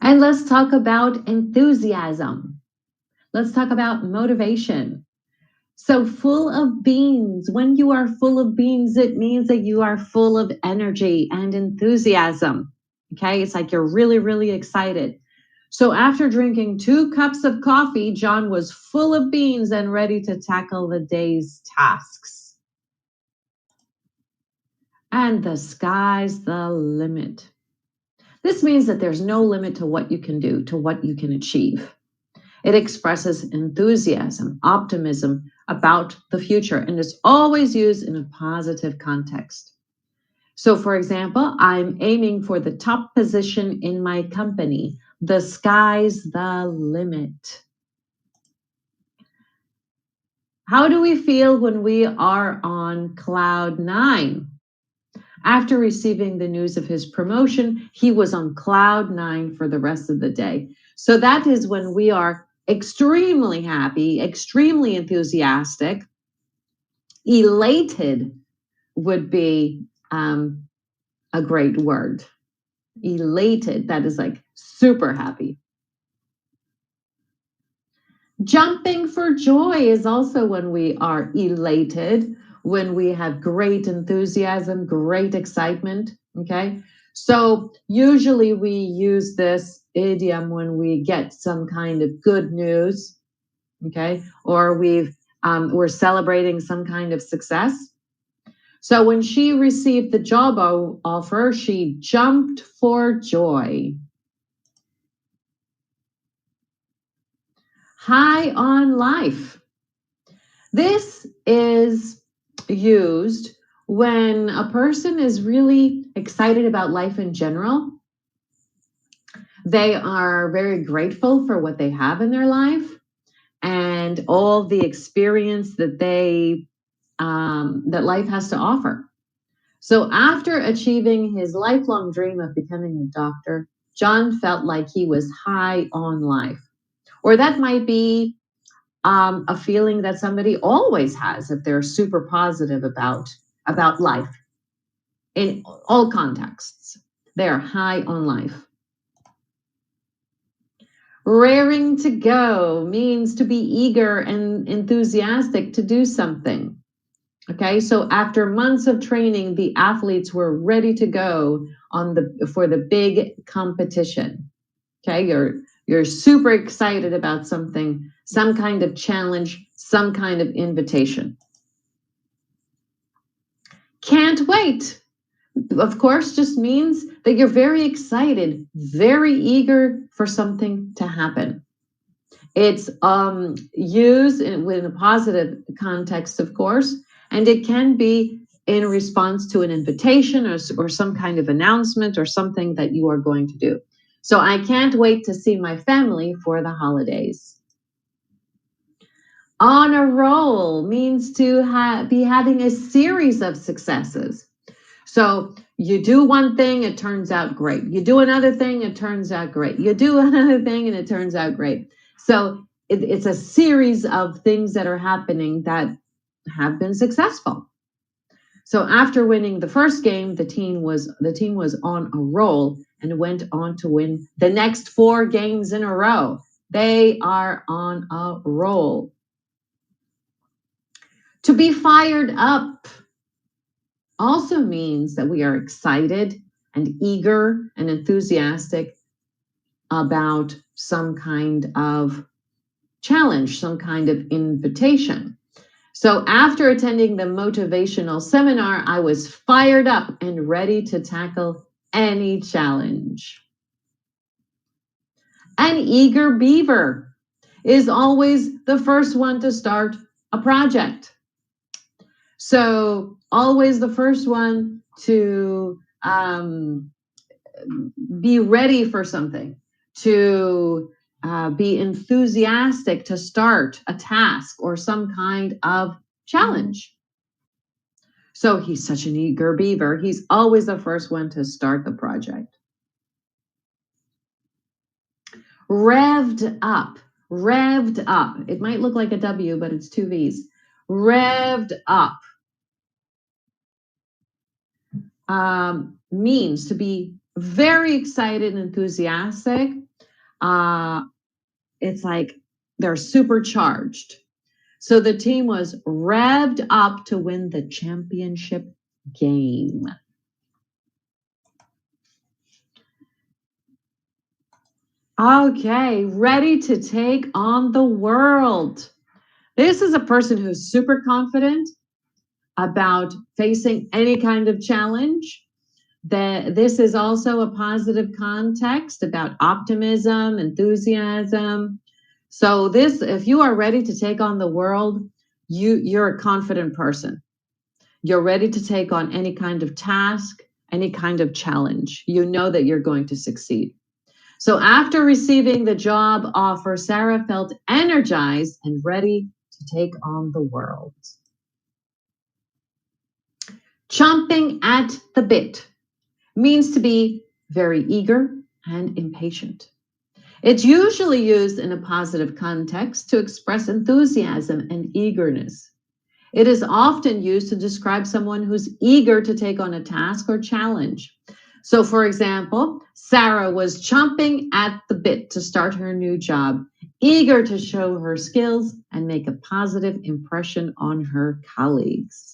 And let's talk about enthusiasm. Let's talk about motivation. So, full of beans. When you are full of beans, it means that you are full of energy and enthusiasm. Okay, it's like you're really, really excited. So, after drinking 2 cups of coffee, John was full of beans and ready to tackle the day's tasks. And the sky's the limit. This means that there's no limit to what you can do, to what you can achieve. It expresses enthusiasm, optimism about the future, and is always used in a positive context. So, for example, I'm aiming for the top position in my company. The sky's the limit. How do we feel when we are on cloud 9? After receiving the news of his promotion, he was on cloud 9 for the rest of the day. So that is when we are extremely happy, extremely enthusiastic. Elated would be a great word. Elated, that is like super happy. Jumping for joy is also when we are elated, when we have great enthusiasm, great excitement. Okay. So usually we use this idiom when we get some kind of good news. Okay. Or we're celebrating some kind of success. So when she received the job offer, she jumped for joy. High on life. This is used when a person is really excited about life in general. They are very grateful for what they have in their life and all the experience that that life has to offer. So after achieving his lifelong dream of becoming a doctor, John felt like he was high on life. Or that might be a feeling that somebody always has if they're super positive about life in all contexts. They are high on life. Raring to go means to be eager and enthusiastic to do something. Okay, so after months of training, the athletes were ready to go for the big competition. Okay, you're super excited about something, some kind of challenge, some kind of invitation. Can't wait. Of course, just means that you're very excited, very eager for something to happen. It's used in a positive context, of course, and it can be in response to an invitation or some kind of announcement or something that you are going to do. So I can't wait to see my family for the holidays. On a roll means to be having a series of successes. So you do one thing, it turns out great. You do another thing, it turns out great. You do another thing, and it turns out great. So it's a series of things that are happening that have been successful. So after winning the first game, the team was on a roll and went on to win the next 4 games in a row. They are on a roll. To be fired up also means that we are excited and eager and enthusiastic about some kind of challenge, some kind of invitation. So after attending the motivational seminar, I was fired up and ready to tackle any challenge. An eager beaver is always the first one to start a project. So always the first one to be ready for something, to be enthusiastic to start a task or some kind of challenge. So he's such an eager beaver. He's always the first one to start the project. Revved up. Revved up. It might look like a W, but it's 2 V's. Revved up means to be very excited and enthusiastic uh, it's like they're supercharged. So the team was revved up to win the championship game. Okay, ready to take on the world. This is a person who's super confident about facing any kind of challenge. This is also a positive context about optimism, enthusiasm. So this, if you are ready to take on the world, you're a confident person. You're ready to take on any kind of task, any kind of challenge. You know that you're going to succeed. So after receiving the job offer, Sarah felt energized and ready to take on the world. Chomping at the bit means to be very eager and impatient. It's usually used in a positive context to express enthusiasm and eagerness. It is often used to describe someone who's eager to take on a task or challenge. So, for example, Sarah was chomping at the bit to start her new job, eager to show her skills and make a positive impression on her colleagues.